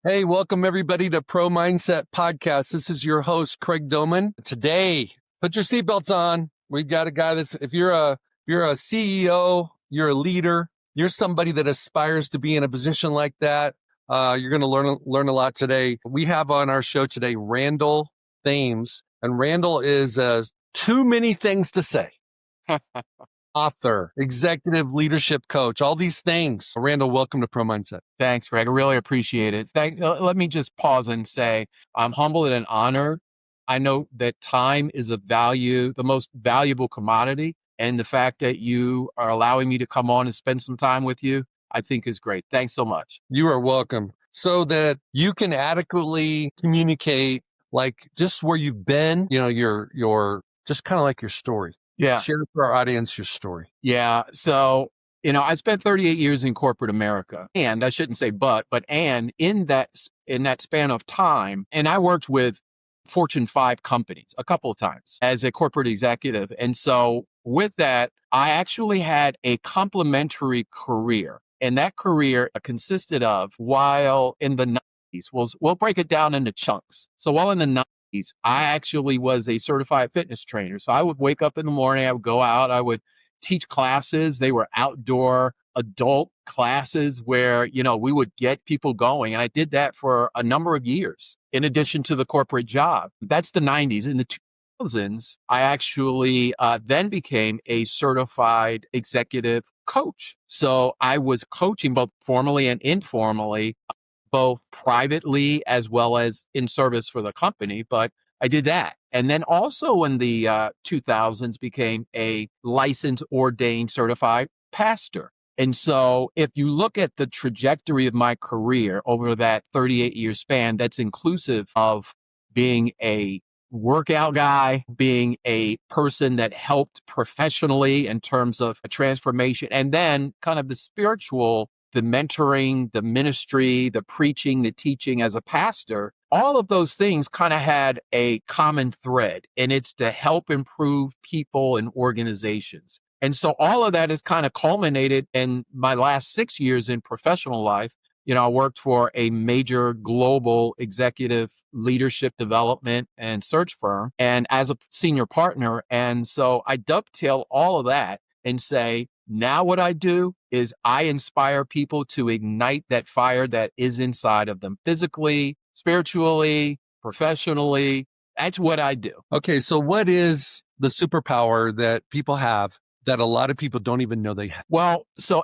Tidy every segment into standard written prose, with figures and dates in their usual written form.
Hey, welcome everybody to Pro Mindset Podcast. This is your host, Craig Domann. Today, put your seatbelts on. We've got a guy if you're a CEO, you're a leader, you're somebody that aspires to be in a position like that. You're going to learn a lot today. We have on our show today, Randall Thames, and Randall is too many things to say. Author, executive leadership coach, all these things. Randall, welcome to Pro Mindset. Thanks, Greg. I really appreciate it. Let me just pause and say I'm humbled and honored. I know that time is the most valuable commodity. And the fact that you are allowing me to come on and spend some time with you, I think is great. Thanks so much. You are welcome. So that you can adequately communicate like just where you've been, your just kind of like your story. Yeah. Share for our audience your story. Yeah. So, I spent 38 years in corporate America, and I shouldn't say but in that span of time, and I worked with Fortune 5 companies a couple of times as a corporate executive. And so with that, I actually had a complementary career. And that career consisted of, while in the 90s, we'll break it down into chunks. So while in the 90s, I actually was a certified fitness trainer. So I would wake up in the morning, I would go out, I would teach classes. They were outdoor adult classes where, we would get people going. And I did that for a number of years in addition to the corporate job. That's the 90s. In the 2000s, I actually then became a certified executive coach. So I was coaching both formally and informally, both privately as well as in service for the company, but I did that. And then also in the 2000s became a licensed, ordained, certified pastor. And so if you look at the trajectory of my career over that 38-year span, that's inclusive of being a workout guy, being a person that helped professionally in terms of a transformation, and then kind of the spiritual, the mentoring, the ministry, the preaching, the teaching as a pastor, all of those things kind of had a common thread, and it's to help improve people and organizations. And so all of that has kind of culminated in my last 6 years in professional life. I worked for a major global executive leadership development and search firm, and as a senior partner. And so I dovetail all of that and say, now what I do is I inspire people to ignite that fire that is inside of them, physically, spiritually, professionally. That's what I do. Okay, so what is the superpower that people have that a lot of people don't even know they have? Well, so,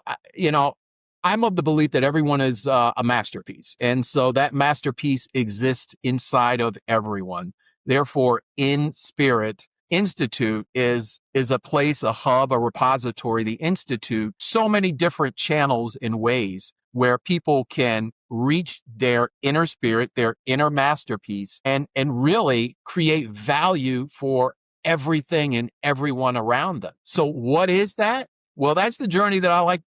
I'm of the belief that everyone is a masterpiece. And so that masterpiece exists inside of everyone. Therefore, in spirit, Institute is a place, a hub, a repository, the Institute, so many different channels and ways where people can reach their inner spirit, their inner masterpiece, and really create value for everything and everyone around them. So what is that? Well, that's the journey that I like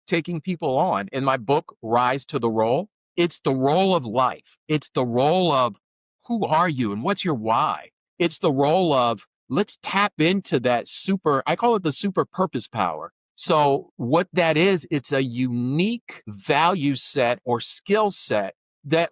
taking people on. In my book, Rise to the Role, it's the role of life. It's the role of who are you and what's your why? It's the role of let's tap into that I call it the super purpose power. So what that is, it's a unique value set or skill set that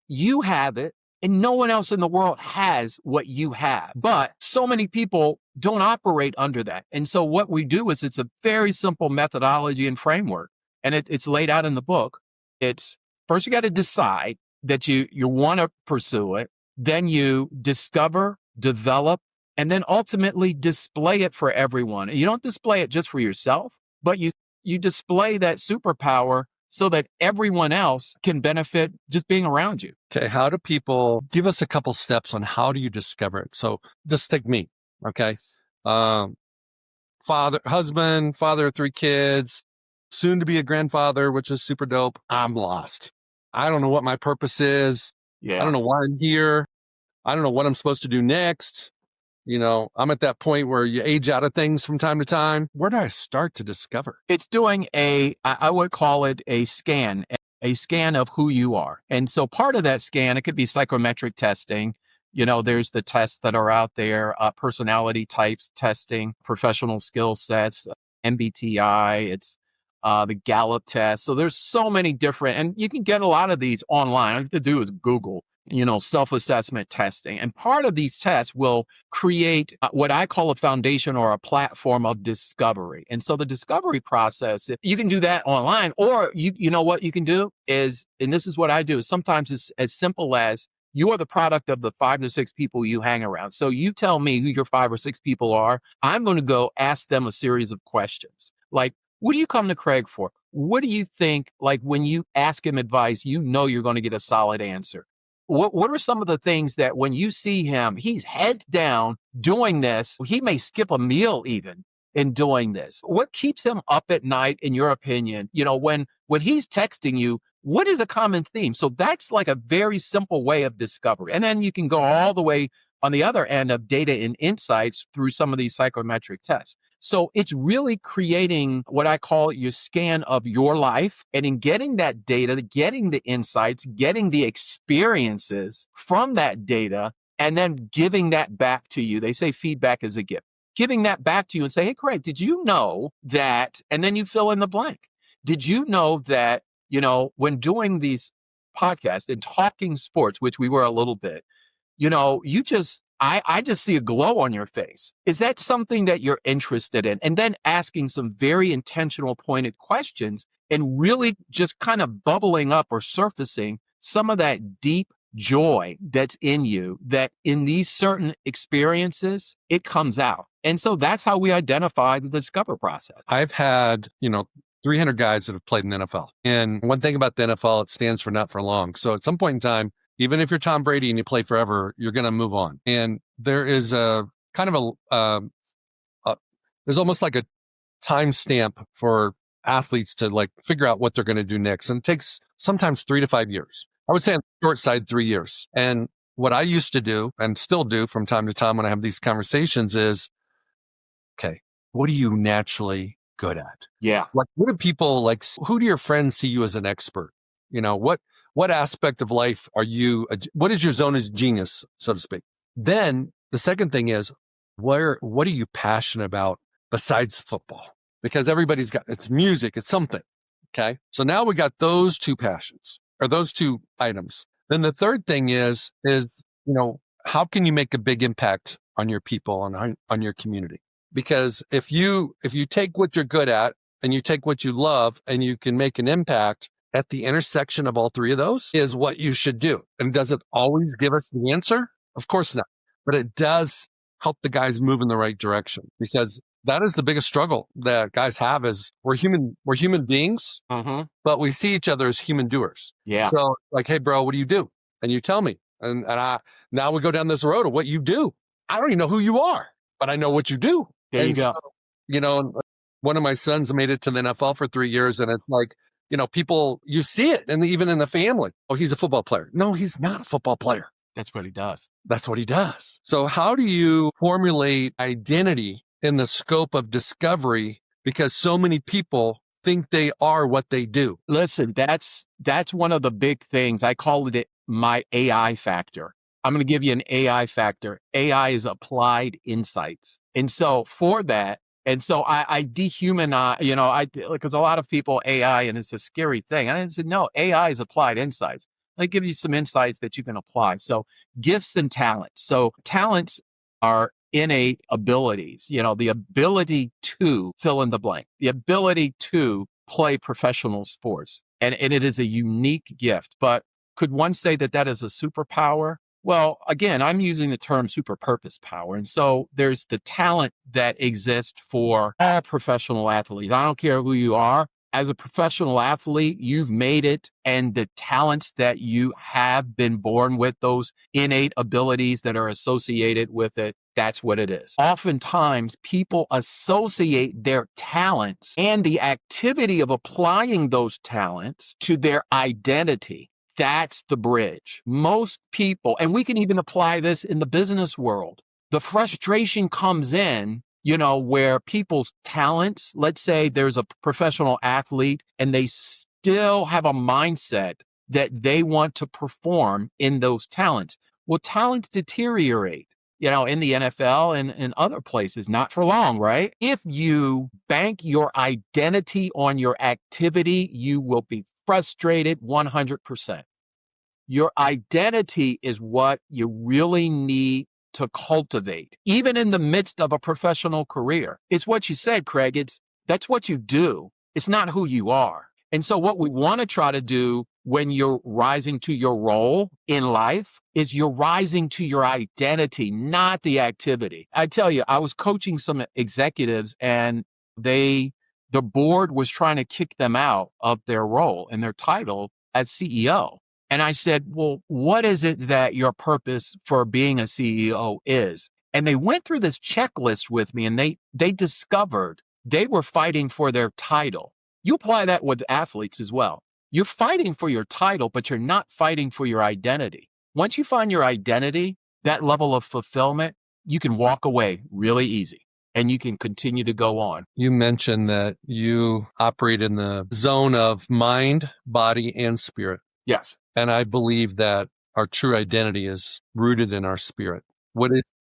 you have it and no one else in the world has what you have. But so many people don't operate under that. And so what we do is it's a very simple methodology and framework. And it's laid out in the book. It's first you got to decide that you want to pursue it. Then you discover, develop, and then ultimately display it for everyone. And you don't display it just for yourself, but you display that superpower so that everyone else can benefit just being around you. Okay, how do people give us a couple steps on how do you discover it? So just take me, okay? Husband, father of 3 kids, soon to be a grandfather, which is super dope. I'm lost. I don't know what my purpose is. Yeah. I don't know why I'm here. I don't know what I'm supposed to do next. I'm at that point where you age out of things from time to time. Where do I start to discover? It's doing I would call it a scan of who you are. And so part of that scan, it could be psychometric testing. There's the tests that are out there, personality types testing, professional skill sets, MBTI. It's the Gallup test. So there's so many different, and you can get a lot of these online. All you have to do is Google, self-assessment testing. And part of these tests will create what I call a foundation or a platform of discovery. And so the discovery process, you can do that online, or you know what you can do is, and this is what I do, is sometimes it's as simple as you are the product of the 5 to 6 people you hang around. So you tell me who your 5 or 6 people are. I'm going to go ask them a series of questions. Like, what do you come to Craig for? What do you think? Like, when you ask him advice, you're going to get a solid answer. What are some of the things that when you see him, he's head down doing this, he may skip a meal even in doing this. What keeps him up at night, in your opinion? When he's texting you, what is a common theme? So that's like a very simple way of discovery. And then you can go all the way on the other end of data and insights through some of these psychometric tests. So it's really creating what I call your scan of your life, and in getting that data, getting the insights, getting the experiences from that data, and then giving that back to you. They say feedback is a gift. Giving that back to you and say, hey, Craig, did you know that? And then you fill in the blank. Did you know that, when doing these podcasts and talking sports, which we were a little bit, I just see a glow on your face. Is that something that you're interested in? And then asking some very intentional, pointed questions and really just kind of bubbling up or surfacing some of that deep joy that's in you, that in these certain experiences, it comes out. And so that's how we identify the discover process. I've had, 300 guys that have played in the NFL. And one thing about the NFL, it stands for not for long. So at some point in time, even if you're Tom Brady and you play forever, you're going to move on. And there is a kind of there's almost like a timestamp for athletes to like figure out what they're going to do next. And it takes sometimes 3 to 5 years. I would say on the short side, 3 years. And what I used to do and still do from time to time when I have these conversations is, okay, what are you naturally good at? Yeah. Like, what do people like? Who do your friends see you as an expert? What aspect of life are you, what is your zone of genius, so to speak? Then the second thing is, what are you passionate about besides football? Because everybody's got, it's music, it's something. Okay. So now we got those two passions or those two items. Then the third thing is, how can you make a big impact on your people and on your community? Because if you take what you're good at and you take what you love and you can make an impact at the intersection of all three of those is what you should do. And does it always give us the answer? Of course not. But it does help the guys move in the right direction, because that is the biggest struggle that guys have is we're human beings, but we see each other as human doers. Yeah. So like, hey, bro, what do you do? And you tell me. And now we go down this road of what you do. I don't even know who you are, but I know what you do. There you go. So, one of my sons made it to the NFL for 3 years, and it's like, people, you see it, and even in the family. Oh, he's a football player. No, he's not a football player. That's what he does. That's what he does. So how do you formulate identity in the scope of discovery? Because so many people think they are what they do. Listen, that's one of the big things. I call it my AI factor. I'm going to give you an AI factor. AI is applied insights. And so for that, I dehumanize, because a lot of people AI, and it's a scary thing. And I said, no, AI is applied insights. Let me give you some insights that you can apply. So gifts and talents. So talents are innate abilities, the ability to fill in the blank, the ability to play professional sports. And it is a unique gift. But could one say that is a superpower? Well, again, I'm using the term super purpose power. And so there's the talent that exists for all professional athletes. I don't care who you are. As a professional athlete, you've made it, and the talents that you have been born with, those innate abilities that are associated with it, that's what it is. Oftentimes, people associate their talents and the activity of applying those talents to their identity. That's the bridge. Most people, and we can even apply this in the business world, the frustration comes in, where people's talents, let's say there's a professional athlete and they still have a mindset that they want to perform in those talents. Well, talents deteriorate. in the NFL and other places, not for long, right? If you bank your identity on your activity, you will be frustrated 100%. Your identity is what you really need to cultivate, even in the midst of a professional career. It's what you said, Craig. That's what you do. It's not who you are. And so what we want to try to do when you're rising to your role in life is you're rising to your identity, not the activity. I tell you, I was coaching some executives and the board was trying to kick them out of their role and their title as CEO. And I said, well, what is it that your purpose for being a CEO is? And they went through this checklist with me and they discovered they were fighting for their title. You apply that with athletes as well. You're fighting for your title, but you're not fighting for your identity. Once you find your identity, that level of fulfillment, you can walk away really easy and you can continue to go on. You mentioned that you operate in the zone of mind, body, and spirit. Yes. And I believe that our true identity is rooted in our spirit.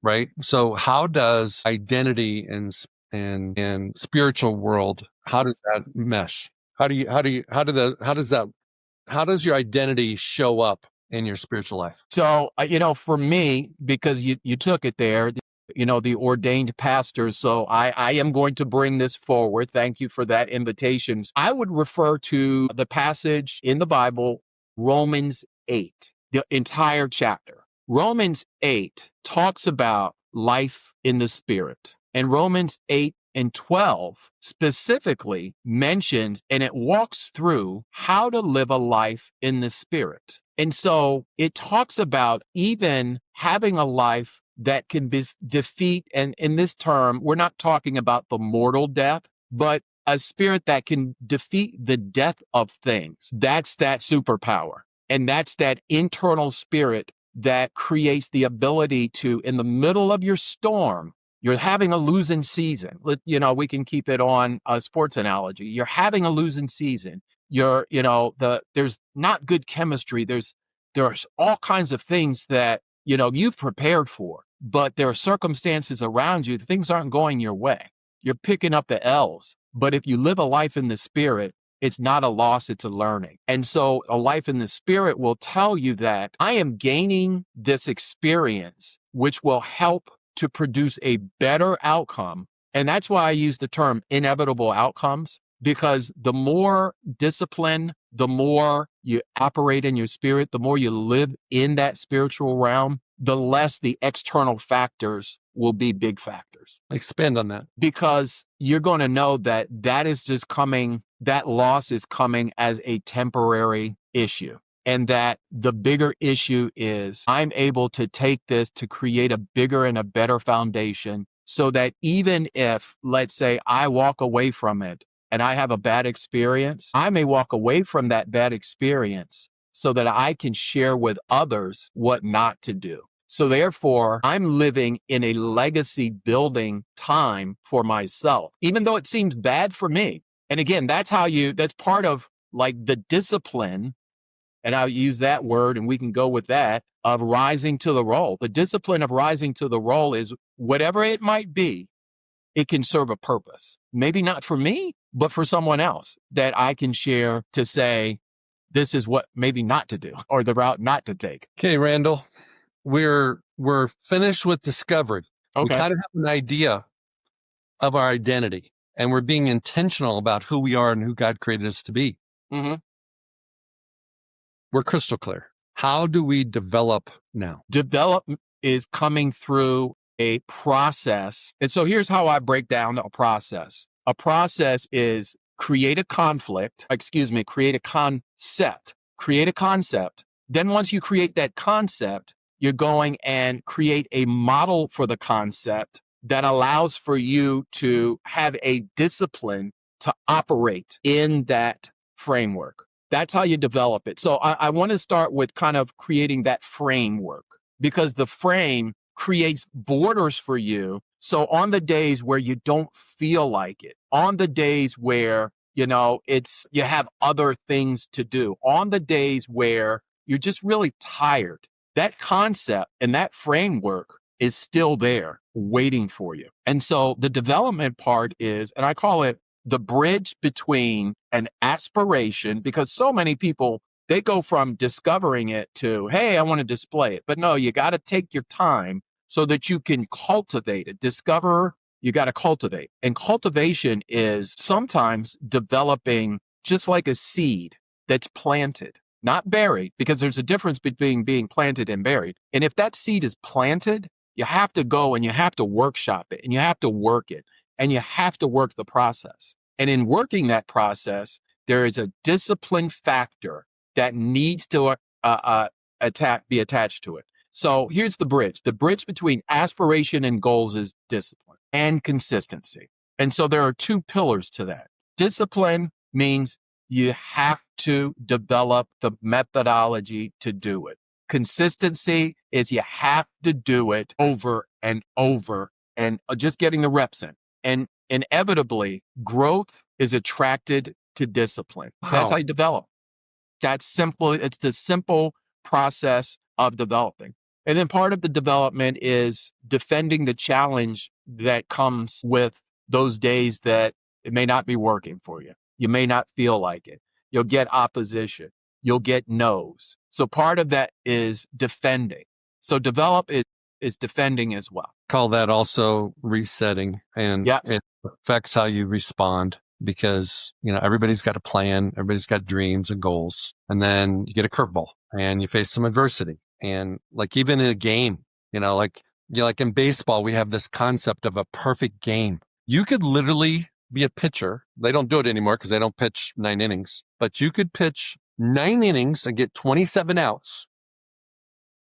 Right? So how does identity and spiritual world, how does that mesh? How does your identity show up in your spiritual life? So, for me, because you took it there, the ordained pastors. So I am going to bring this forward. Thank you for that invitation. I would refer to the passage in the Bible, Romans 8, the entire chapter. Romans 8 talks about life in the spirit. And Romans 8 and 12 specifically mentions and it walks through how to live a life in the spirit. And so it talks about even having a life that can defeat, and in this term, we're not talking about the mortal death, but a spirit that can defeat the death of things. That's that superpower. And that's that internal spirit that creates the ability to, in the middle of your storm, you're having a losing season. We can keep it on a sports analogy. You're having a losing season. There's not good chemistry. There's all kinds of things that, you've prepared for, but there are circumstances around you. Things aren't going your way. You're picking up the L's. But if you live a life in the spirit, it's not a loss, it's a learning. And so a life in the spirit will tell you that I am gaining this experience, which will help to produce a better outcome. And that's why I use the term inevitable outcomes, because the more discipline, the more you operate in your spirit, the more you live in that spiritual realm, the less the external factors will be big factors. Expand on that. Because you're going to know that is just coming, that loss is coming as a temporary issue. And that the bigger issue is I'm able to take this to create a bigger and a better foundation so that even if, let's say, I walk away from it and I have a bad experience, I may walk away from that bad experience so that I can share with others what not to do. So therefore, I'm living in a legacy building time for myself, even though it seems bad for me. And again, that's part of like the discipline, and I'll use that word and we can go with that, of rising to the role. The discipline of rising to the role is whatever it might be, it can serve a purpose. Maybe not for me, but for someone else that I can share to say, this is what maybe not to do or the route not to take. Okay, Randall, we're finished with discovery. Okay. We kind of have an idea of our identity and we're being intentional about who we are and who God created us to be. Mm-hmm. We're crystal clear. How do we develop now? Develop is coming through a process. And so here's how I break down a process. A process is create a concept. Create a concept. Then once you create that concept, you're going and create a model for the concept that allows for you to have a discipline to operate in that framework. That's how you develop it. So I want to start with kind of creating that framework, because the frame creates borders for you. So on the days where you don't feel like it, on the days where, you have other things to do, on the days where you're just really tired, that concept and that framework is still there waiting for you. And so the development part is, and I call it the bridge between an aspiration, because so many people, they go from discovering it to, hey, I want to display it. But no, you got to take your time so that you can cultivate it. Discover, you got to cultivate. And cultivation is sometimes developing just like a seed that's planted, not buried, because there's a difference between being planted and buried. And if that seed is planted, you have to go and you have to workshop it and you have to work it and you have to work the process. And in working that process, there is a discipline factor that needs to be attached to it. So here's the bridge. The bridge between aspiration and goals is discipline and consistency. And so there are two pillars to that. Discipline means you have to develop the methodology to do it. Consistency is you have to do it over and over and just getting the reps in. And inevitably, growth is attracted to discipline. Wow. That's how you develop. That's simple. It's the simple process of developing. And then part of the development is defending the challenge that comes with those days that it may not be working for you. You may not feel like it. You'll get opposition. You'll get no's. So part of that is defending. So develop is defending as well. Call that also resetting, and Yes. it affects how you respond, because, everybody's got a plan, everybody's got dreams and goals, and then you get a curveball and you face some adversity. And like even in a game, like in baseball, we have this concept of a perfect game. You could literally be a pitcher. They don't do it anymore because they don't pitch 9 innings, but you could pitch 9 innings and get 27 outs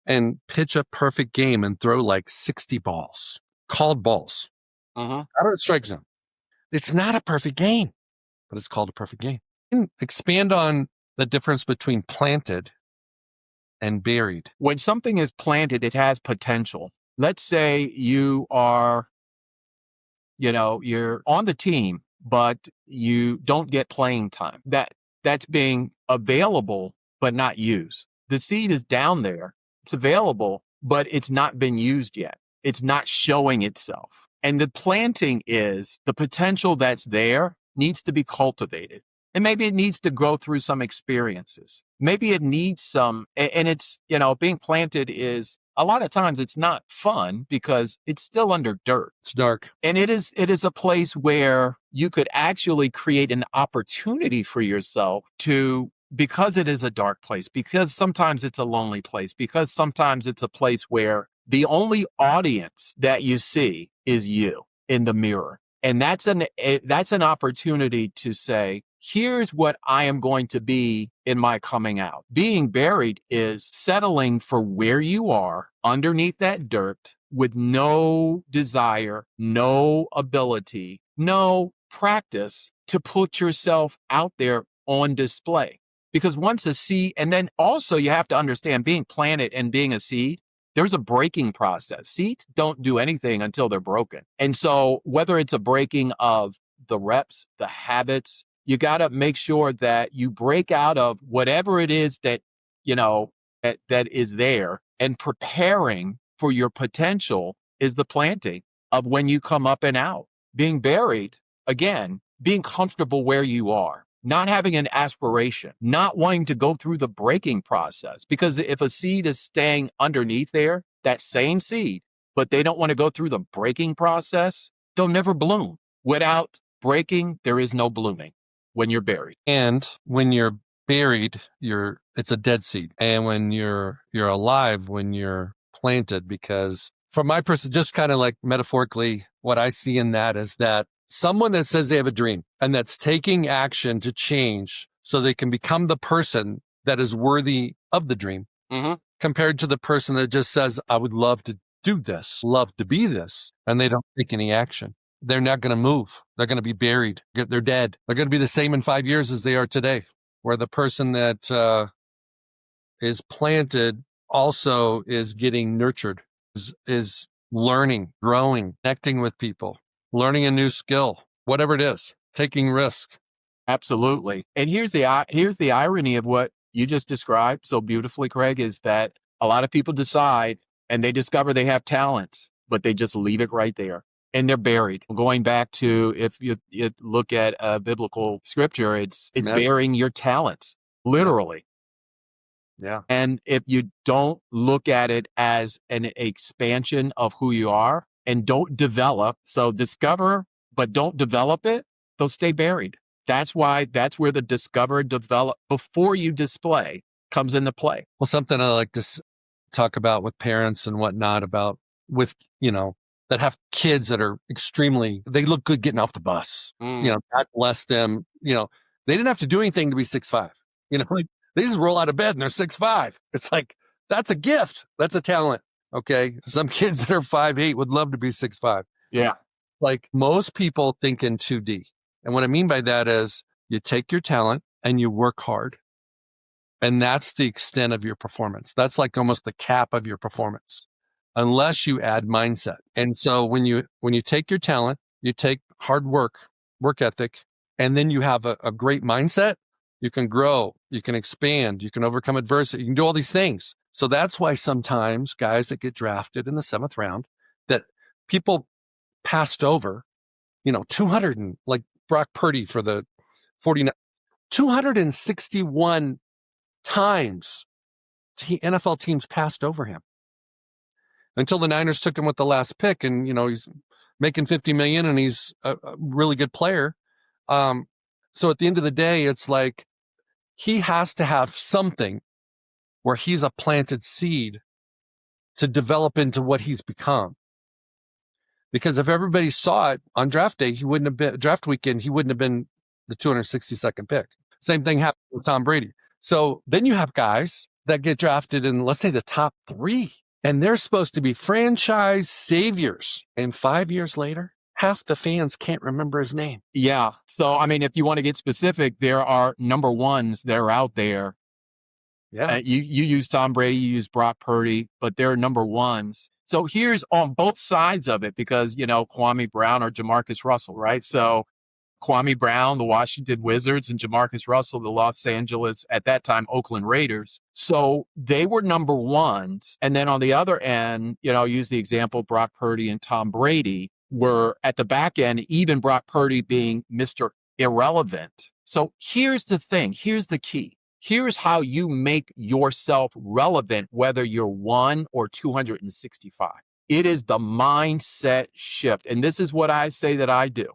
and pitch a perfect game and throw like 60 balls, called balls, out of the strike zone. It's not a perfect game, but it's called a perfect game. Expand on the difference between planted and buried. When something is planted, it has potential. Let's say you are, you're on the team, but you don't get playing time. That's being available, but not used. The seed is down there. It's available, but it's not been used yet. It's not showing itself. And the planting is the potential that's there needs to be cultivated. And maybe it needs to go through some experiences. Maybe it needs some, and it's, being planted is a lot of times it's not fun because it's still under dirt. It's dark. And it is a place where you could actually create an opportunity for yourself to, because it is a dark place, because sometimes it's a lonely place, because sometimes it's a place where the only audience that you see is you in the mirror. And that's an opportunity to say, here's what I am going to be in my coming out. Being buried is settling for where you are underneath that dirt with no desire, no ability, no practice to put yourself out there on display. Because once a seed, and then also you have to understand being planted and being a seed, there's a breaking process. Seeds don't do anything until they're broken. And so whether it's a breaking of the reps, the habits, you got to make sure that you break out of whatever it is that, that is there, and preparing for your potential is the planting of when you come up and out. Being buried, again, being comfortable where you are, not having an aspiration, not wanting to go through the breaking process. Because if a seed is staying underneath there, that same seed, but they don't want to go through the breaking process, they'll never bloom. Without breaking, there is no blooming when you're buried. And when you're buried, it's a dead seed. And when you're alive, when you're planted, because from my person, just kind of like metaphorically, what I see in that is that someone that says they have a dream and that's taking action to change so they can become the person that is worthy of the dream, compared to the person that just says, I would love to do this, love to be this, and they don't take any action. They're not going to move. They're going to be buried. They're dead. They're going to be the same in 5 years as they are today. Where the person that is planted also is getting nurtured, is learning, growing, connecting with people, learning a new skill, whatever it is, taking risk. Absolutely. And here's the irony of what you just described so beautifully, Craig, is that a lot of people decide and they discover they have talents, but they just leave it right there. And they're buried. Going back to, if you look at biblical scripture, it's burying your talents, literally. Yeah. And if you don't look at it as an expansion of who you are and don't develop, so discover, but don't develop it, they'll stay buried. That's where the discover, develop before you display comes into play. Well, something I like to talk about with parents and whatnot about that have kids that are they look good getting off the bus. God bless them. They didn't have to do anything to be 6'5". Like they just roll out of bed and they're 6'5". It's like, that's a gift. That's a talent. Okay. Some kids that are 5'8" would love to be 6'5". Yeah. Like most people think in 2D. And what I mean by that is you take your talent and you work hard. And that's the extent of your performance. That's like almost the cap of your performance, unless you add mindset. And so when you take your talent, you take hard work ethic, and then you have a great mindset, you can grow, you can expand, you can overcome adversity, you can do all these things. So that's why sometimes guys that get drafted in the 7th round that people passed over, 200 and like Brock Purdy for the 49, 261 times NFL teams passed over him until the Niners took him with the last pick, and he's making $50 million and he's a really good player. So at the end of the day, it's like he has to have something where he's a planted seed to develop into what he's become. Because if everybody saw it on draft day, draft weekend, he wouldn't have been the 262nd pick. Same thing happened with Tom Brady. So then you have guys that get drafted in, let's say, the top 3, and they're supposed to be franchise saviors. And 5 years later, half the fans can't remember his name. Yeah. So, I mean, if you want to get specific, there are number ones that are out there. Yeah. You use Tom Brady, you use Brock Purdy, but they're number ones. So here's on both sides of it, because, Kwame Brown or Jamarcus Russell, right? So Kwame Brown, the Washington Wizards, and Jamarcus Russell, the Los Angeles, at that time, Oakland Raiders. So they were number ones. And then on the other end, use the example, Brock Purdy and Tom Brady were at the back end, even Brock Purdy being Mr. Irrelevant. So here's the thing. Here's the key. Here's how you make yourself relevant, whether you're 1 or 265. It is the mindset shift. And this is what I say that I do.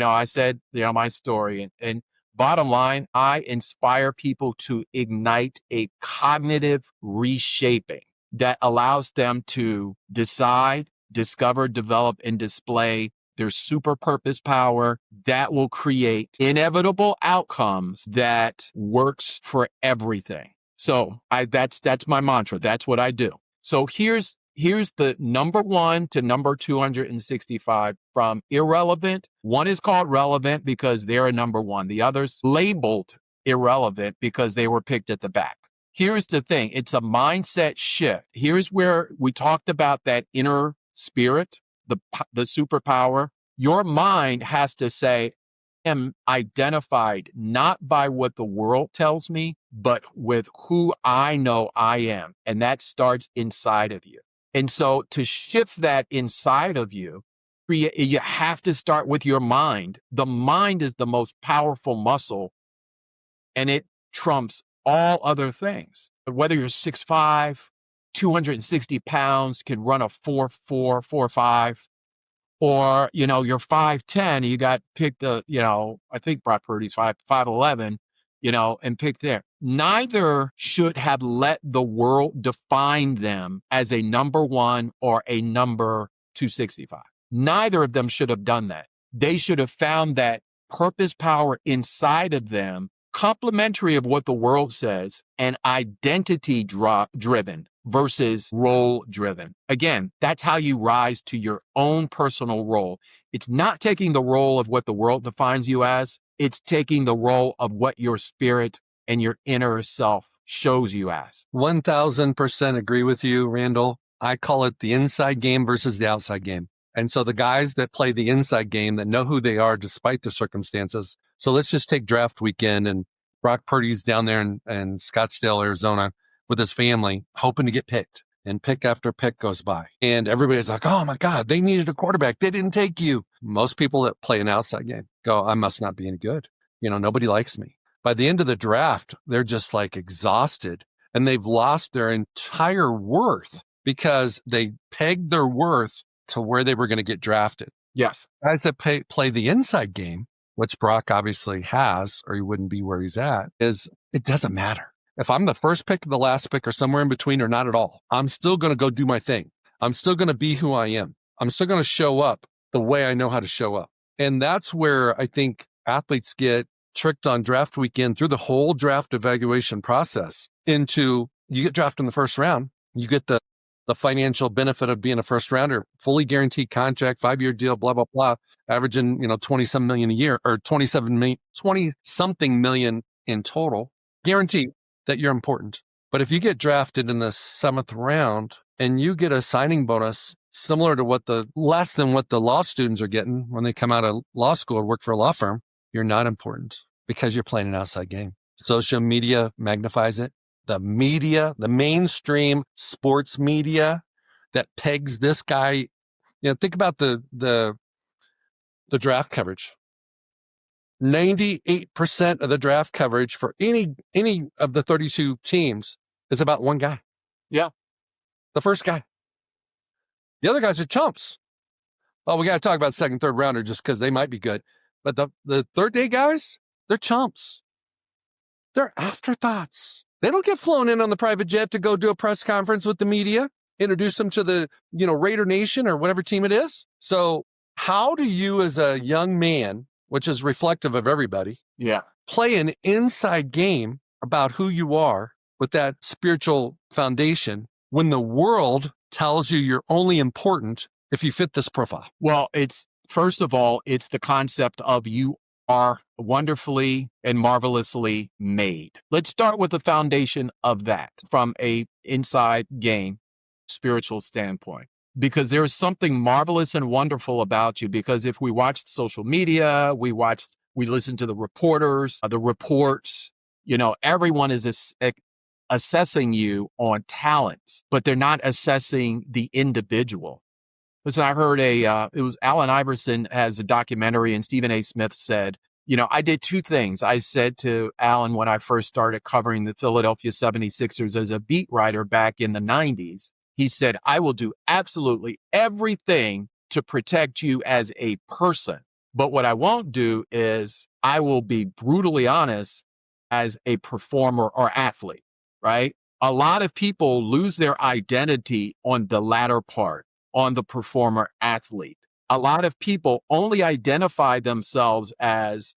I said, my story, and bottom line, I inspire people to ignite a cognitive reshaping that allows them to decide, discover, develop, and display their super purpose power that will create inevitable outcomes that works for everything. So that's my mantra. That's what I do. So here's the number 1 to number 265 from irrelevant. One is called relevant because they're a number 1. The others labeled irrelevant because they were picked at the back. Here's the thing. It's a mindset shift. Here's where we talked about that inner spirit, the superpower. Your mind has to say, I am identified not by what the world tells me, but with who I know I am. And that starts inside of you. And so to shift that inside of you, you have to start with your mind. The mind is the most powerful muscle, and it trumps all other things. But whether you're 6'5", 260 pounds, can run a 4.4, 4.5, or, you're 5'10", you got picked, I think Brock Purdy's 5'11", and picked there. Neither should have let the world define them as a number 1 or a number 265. Neither of them should have done that. They should have found that purpose power inside of them, complementary of what the world says, and identity driven versus role driven. Again, that's how you rise to your own personal role. It's not taking the role of what the world defines you as. It's taking the role of what your spirit and your inner self shows you as. 1000% agree with you, Randall. I call it the inside game versus the outside game. And so the guys that play the inside game, that know who they are despite the circumstances. So let's just take draft weekend, and Brock Purdy's down there in Scottsdale, Arizona with his family, hoping to get picked. and pick after pick goes by. And everybody's like, oh my God, they needed a quarterback. They didn't take you. Most people that play an outside game go, I must not be any good. Nobody likes me. By the end of the draft, they're just like exhausted and they've lost their entire worth because they pegged their worth to where they were going to get drafted. Yes. Guys that play the inside game, which Brock obviously has, or he wouldn't be where he's at, is it doesn't matter. If I'm the first pick, the last pick, or somewhere in between, or not at all, I'm still going to go do my thing. I'm still going to be who I am. I'm still going to show up the way I know how to show up. And that's where I think athletes get tricked on draft weekend through the whole draft evaluation process into you get drafted in the first round. You get the financial benefit of being a first rounder, fully guaranteed contract, 5-year deal, blah, blah, blah, averaging, 20-some million a year or 20-something million in total, guaranteed that you're important. But if you get drafted in the 7th round and you get a signing bonus similar to less than what the law students are getting when they come out of law school or work for a law firm, you're not important because you're playing an outside game. Social media magnifies it. The media, the mainstream sports media that pegs this guy, think about the draft coverage. 98% of the draft coverage for any of the 32 teams is about one guy. Yeah. The first guy. The other guys are chumps. Oh, we got to talk about second, third rounder just because they might be good. But the third day guys, they're chumps. They're afterthoughts. They don't get flown in on the private jet to go do a press conference with the media, introduce them to the, Raider Nation or whatever team it is. So how do you as a young man, which is reflective of everybody, play an inside game about who you are with that spiritual foundation when the world tells you you're only important if you fit this profile? Well, first of all, it's the concept of you are wonderfully and marvelously made. Let's start with the foundation of that from a inside game spiritual standpoint, because there's something marvelous and wonderful about you. Because if we watch social media, we listen to the reporters, the reports, everyone is assessing you on talents, but they're not assessing the individual. Listen, I heard it was Allen Iverson has a documentary, and Stephen A. Smith said, I did two things. I said to Allen when I first started covering the Philadelphia 76ers as a beat writer back in the 90s, he said, I will do absolutely everything to protect you as a person. But what I won't do is I will be brutally honest as a performer or athlete, right? A lot of people lose their identity on the latter part, on the performer athlete. A lot of people only identify themselves as,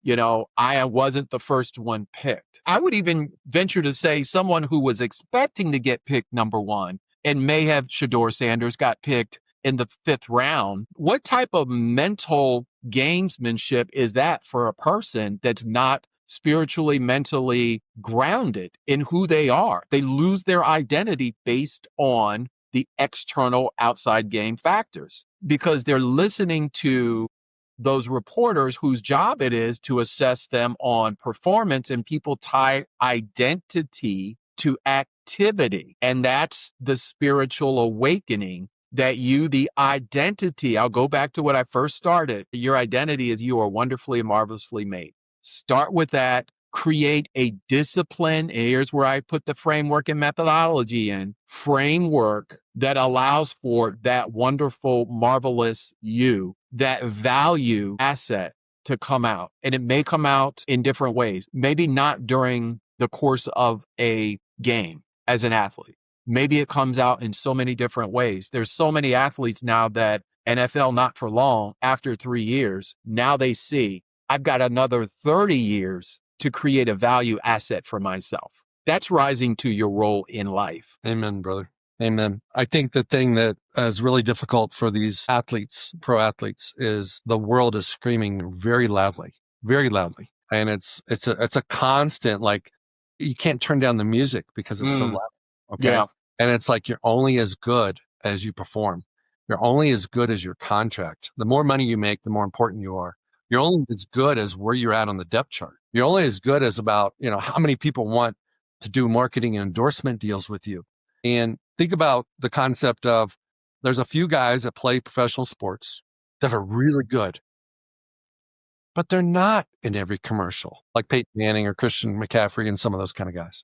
I wasn't the first one picked. I would even venture to say someone who was expecting to get picked number one and may have Shedeur Sanders got picked in the 5th round. What type of mental gamesmanship is that for a person that's not spiritually, mentally grounded in who they are? They lose their identity based on the external outside game factors because they're listening to those reporters whose job it is to assess them on performance, and people tie identity to activity. And that's the spiritual awakening that the identity, I'll go back to what I first started. Your identity is you are wonderfully and marvelously made. Start with that. Create a discipline. And here's where I put the framework and methodology in. Framework that allows for that wonderful, marvelous you, that value asset to come out. And it may come out in different ways. Maybe not during the course of a game as an athlete. Maybe it comes out in so many different ways. There's so many athletes now that NFL not for long, after 3 years, now they see I've got another 30 years to create a value asset for myself. That's rising to your role in life. Amen, brother. Amen. I think the thing that is really difficult for these athletes, pro athletes, is the world is screaming very loudly. And it's a constant, like, you can't turn down the music because it's so loud. Okay. Yeah. And it's like, you're only as good as you perform. You're only as good as your contract. The more money you make, the more important you are. You're only as good as where you're at on the depth chart. You're only as good as about, how many people want to do marketing and endorsement deals with you. And Think about the concept of there's a few guys that play professional sports that are really good, but they're not in every commercial, like Peyton Manning or Christian McCaffrey and some of those kind of guys.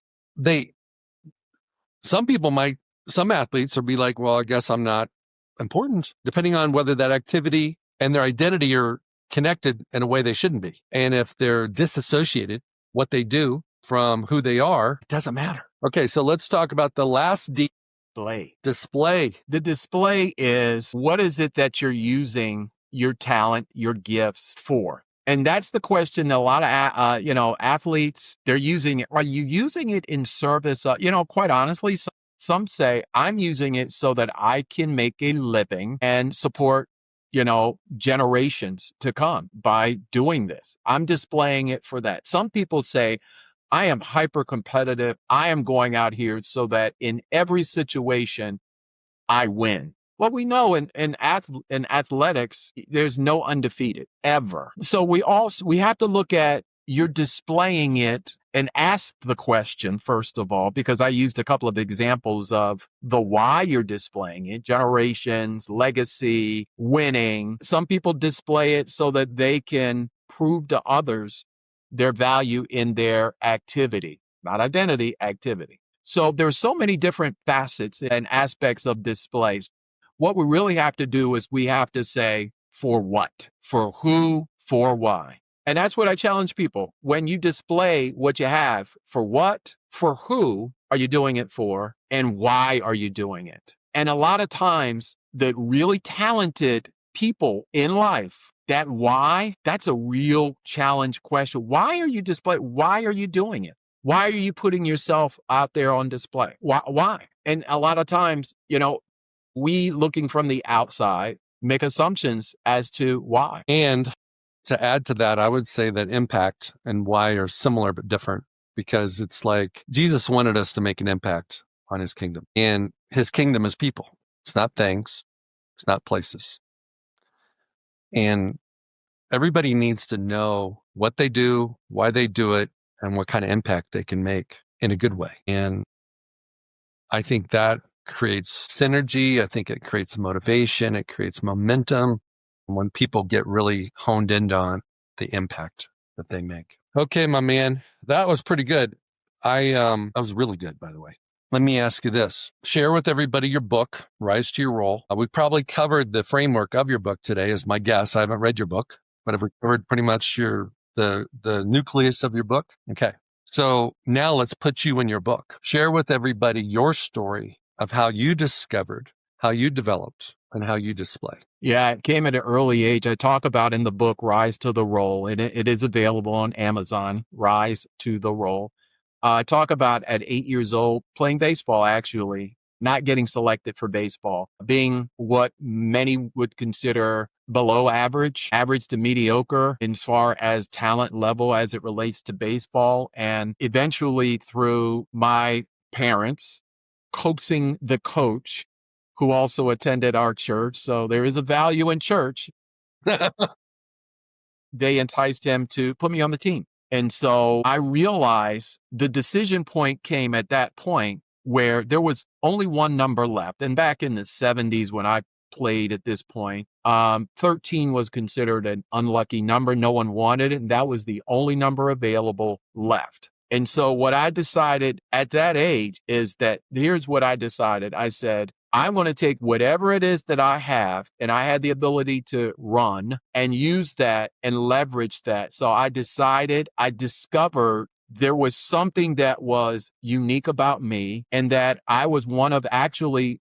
Some athletes will be like, well, I guess I'm not important, depending on whether that activity and their identity are connected in a way they shouldn't be. And if they're disassociated, what they do from who they are, it doesn't matter. Okay, so let's talk about the last D. Display. The display is, what is it that you're using your talent, your gifts for? And that's the question that a lot of, athletes, they're using it. Are you using it in service of, quite honestly, some say I'm using it so that I can make a living and support, generations to come by doing this. I'm displaying it for that. Some people say, I am hyper competitive. I am going out here so that in every situation, I win. Well, we know in athletics, there's no undefeated ever. So we have to look at, you're displaying it and ask the question, first of all, because I used a couple of examples of the why you're displaying it: generations, legacy, winning. Some people display it so that they can prove to others their value in their activity, not identity, activity. So there's so many different facets and aspects of displays. What we really have to do is we have to say, for what, for who, for why. And that's what I challenge people. When you display what you have, for what, for who are you doing it for, and why are you doing it? And a lot of times, the really talented people in life, that why, that's a real challenge question. Why are you displaying? Why are you doing it? Why are you putting yourself out there on display? Why? And a lot of times, we looking from the outside make assumptions as to why. And to add to that, I would say that impact and why are similar but different, because it's like Jesus wanted us to make an impact on his kingdom, and his kingdom is people. It's not things. It's not places. And everybody needs to know what they do, why they do it, and what kind of impact they can make in a good way. And I think that creates synergy. I think it creates motivation. It creates momentum when people get really honed in on the impact that they make. Okay, my man, that was pretty good. That was really good, by the way. Let me ask you this. Share with everybody your book, Rise to Your Role. We probably covered the framework of your book today, is my guess. I haven't read your book, but I've covered pretty much the nucleus of your book. Okay. So now let's put you in your book. Share with everybody your story of how you discovered, how you developed, and how you display. Yeah, it came at an early age. I talk about in the book, Rise to the Role, and it is available on Amazon, Rise to the Role. I talk about at 8 years old, playing baseball, actually, not getting selected for baseball, being what many would consider below average to mediocre as far as talent level as it relates to baseball. And eventually through my parents coaxing the coach, who also attended our church, so there is a value in church, they enticed him to put me on the team. And so I realized the decision point came at that point where there was only one number left. And back in the 70s when I played at this point, 13 was considered an unlucky number. No one wanted it. And that was the only number available left. And so what I decided at that age is that here's what I decided. I said, I'm going to take whatever it is that I have, and I had the ability to run and use that and leverage that. So I discovered there was something that was unique about me, and that I was one of actually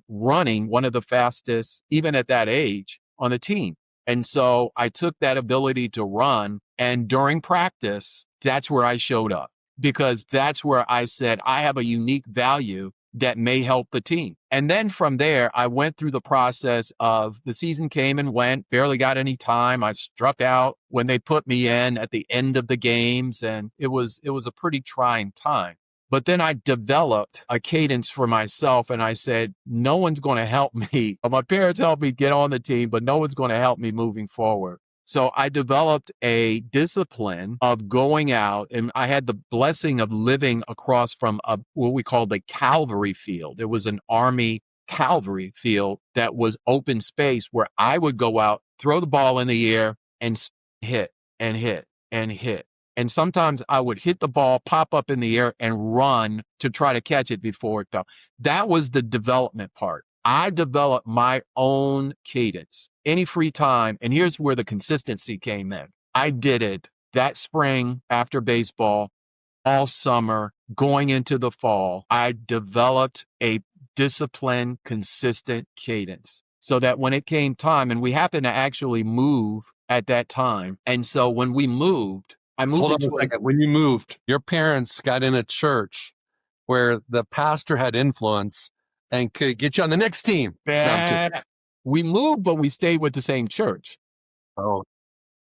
running one of the fastest, even at that age, on the team. And so I took that ability to run, and during practice, that's where I showed up, because that's where I said, I have a unique value that may help the team. And then from there, I went through the process of the season came and went, barely got any time. I struck out when they put me in at the end of the games. And it was a pretty trying time. But then I developed a cadence for myself, and I said, no one's going to help me. My parents helped me get on the team, but no one's going to help me moving forward. So I developed a discipline of going out, and I had the blessing of living across from what we called a cavalry field. It was an Army cavalry field that was open space where I would go out, throw the ball in the air, and hit and hit and hit. And sometimes I would hit the ball, pop up in the air, and run to try to catch it before it fell. That was the development part. I developed my own cadence, any free time. And here's where the consistency came in. I did it that spring after baseball, all summer, going into the fall. I developed a disciplined, consistent cadence so that when it came time, and we happened to actually move at that time. And so when we moved, I moved. Hold on a second. When you moved, your parents got in a church where the pastor had influence and could get you on the next team. We moved, but we stayed with the same church. Oh,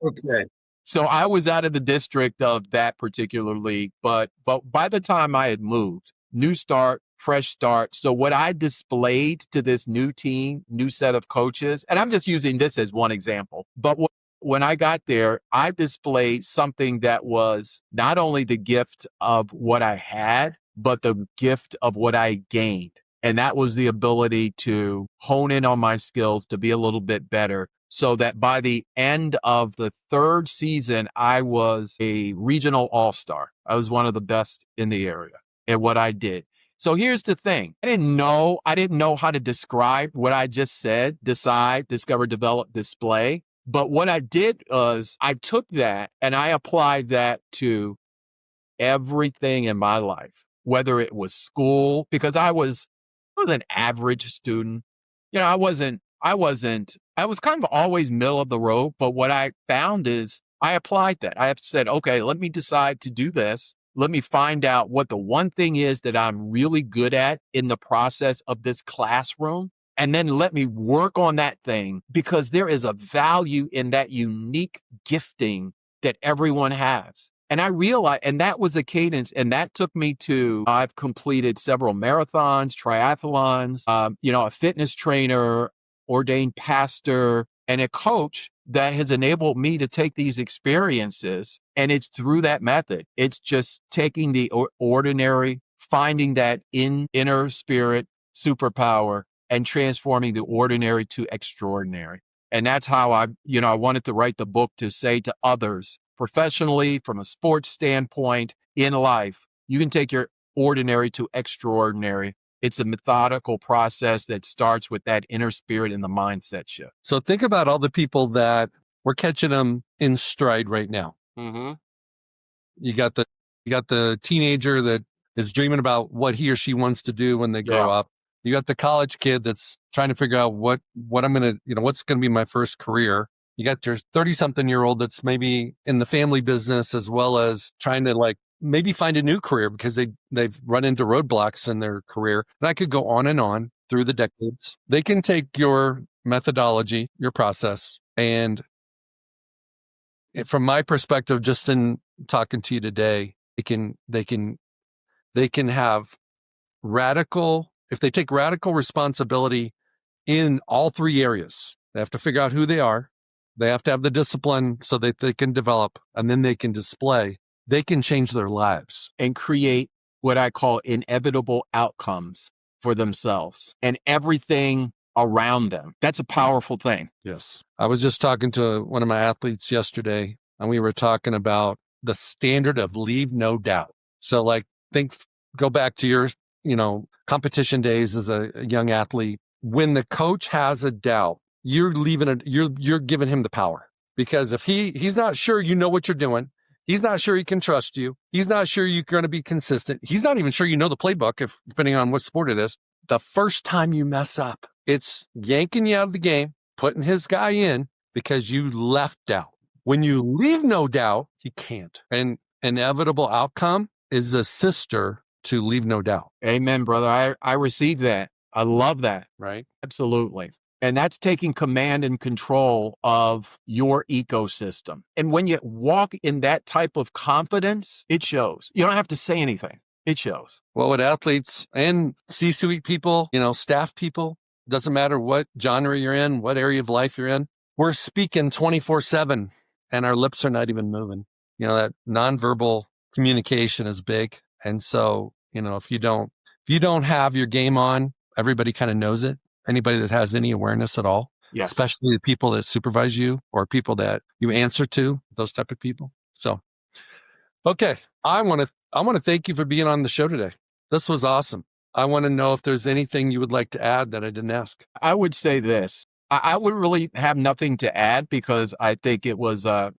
okay. So I was out of the district of that particular league, but by the time I had moved, new start, fresh start. So what I displayed to this new team, new set of coaches, and I'm just using this as one example, but when I got there, I displayed something that was not only the gift of what I had, but the gift of what I gained. And that was the ability to hone in on my skills, to be a little bit better, so that by the end of the third season, I was a regional all-star. I was one of the best in the area at what I did. So here's the thing. I didn't know how to describe what I just said: decide, discover, develop, display. But what I did was I took that and I applied that to everything in my life, whether it was school, because I was an average student. You know, I was kind of always middle of the road. But what I found is I applied that. I said, okay, let me decide to do this. Let me find out what the one thing is that I'm really good at in the process of this classroom. And then let me work on that thing, because there is a value in that unique gifting that everyone has. And I realized, and that was a cadence, and that took me to, I've completed several marathons, triathlons, a fitness trainer, ordained pastor, and a coach that has enabled me to take these experiences. And it's through that method. It's just taking the ordinary, finding that inner spirit superpower, and transforming the ordinary to extraordinary. And that's how I wanted to write the book, to say to others, professionally, from a sports standpoint, in life, you can take your ordinary to extraordinary. It's a methodical process that starts with that inner spirit and the mindset shift. So think about all the people that we're catching them in stride right now. Mm-hmm. You got the teenager that is dreaming about what he or she wants to do when they grow up. You got the college kid that's trying to figure out what I'm going to, what's going to be my first career. You got your 30-something-year-old that's maybe in the family business, as well as trying to maybe find a new career because they've run into roadblocks in their career. And I could go on and on through the decades. They can take your methodology, your process, and from my perspective, just in talking to you today, they can have radical. If they take radical responsibility in all three areas, they have to figure out who they are. They have to have the discipline so that they can develop, and then they can display. They can change their lives and create what I call inevitable outcomes for themselves and everything around them. That's a powerful thing. Yes. I was just talking to one of my athletes yesterday, and we were talking about the standard of leave no doubt. So go back to your, competition days as a young athlete. When the coach has a doubt, you're giving him the power, because if he's not sure what you're doing, he's not sure he can trust you, he's not sure you're going to be consistent, he's not even sure you know the playbook, depending on what sport it is. The first time you mess up, it's yanking you out of the game, putting his guy in because you left doubt. When you leave no doubt, he can't. And inevitable outcome is a sister to leave no doubt. Amen, brother. I received that. I love that. Right? Absolutely. And that's taking command and control of your ecosystem. And when you walk in that type of confidence, it shows. You don't have to say anything. It shows. Well, with athletes and C-suite people, staff people, doesn't matter what genre you're in, what area of life you're in, we're speaking 24/7 and our lips are not even moving. That nonverbal communication is big. And so, if you don't have your game on, everybody kind of knows it. Anybody that has any awareness at all, Yes. especially the people that supervise you or people that you answer to, those type of people. So, okay. I want to thank you for being on the show today. This was awesome. I want to know if there's anything you would like to add that I didn't ask. I would say this. I would really have nothing to add because I think it was a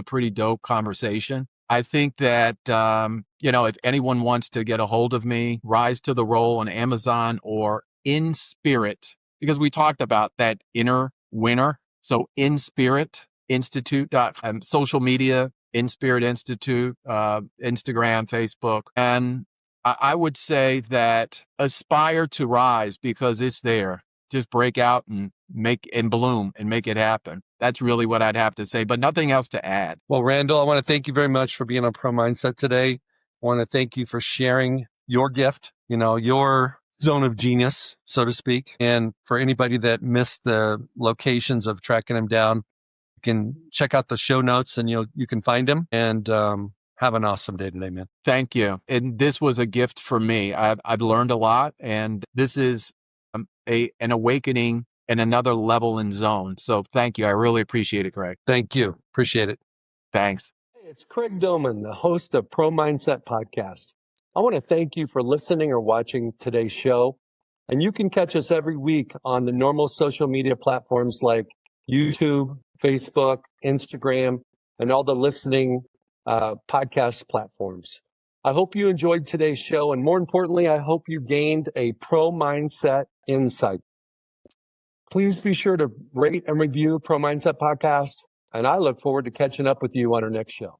pretty dope conversation. I think that, if anyone wants to get a hold of me, Rise to the Role on Amazon or In Spirit, because we talked about that inner winner. So In Spirit Institute.com, social media, In Spirit Institute, Instagram, Facebook. And I would say that aspire to rise because it's there. Just break out and bloom and make it happen. That's really what I'd have to say, but nothing else to add. Well, Randall, I want to thank you very much for being on Pro Mindset today. I want to thank you for sharing your gift, your zone of genius, so to speak. And for anybody that missed the locations of tracking him down, you can check out the show notes and you can find him. And have an awesome day today, man. Thank you. And this was a gift for me. I've learned a lot, and this is an awakening and another level and zone. So thank you. I really appreciate it, Craig. Thank you. Appreciate it. Thanks. Hey, it's Craig Domann, the host of Pro Mindset Podcast. I want to thank you for listening or watching today's show. And you can catch us every week on the normal social media platforms like YouTube, Facebook, Instagram, and all the listening podcast platforms. I hope you enjoyed today's show. And more importantly, I hope you gained a pro mindset insight. Please be sure to rate and review Pro Mindset Podcast. And I look forward to catching up with you on our next show.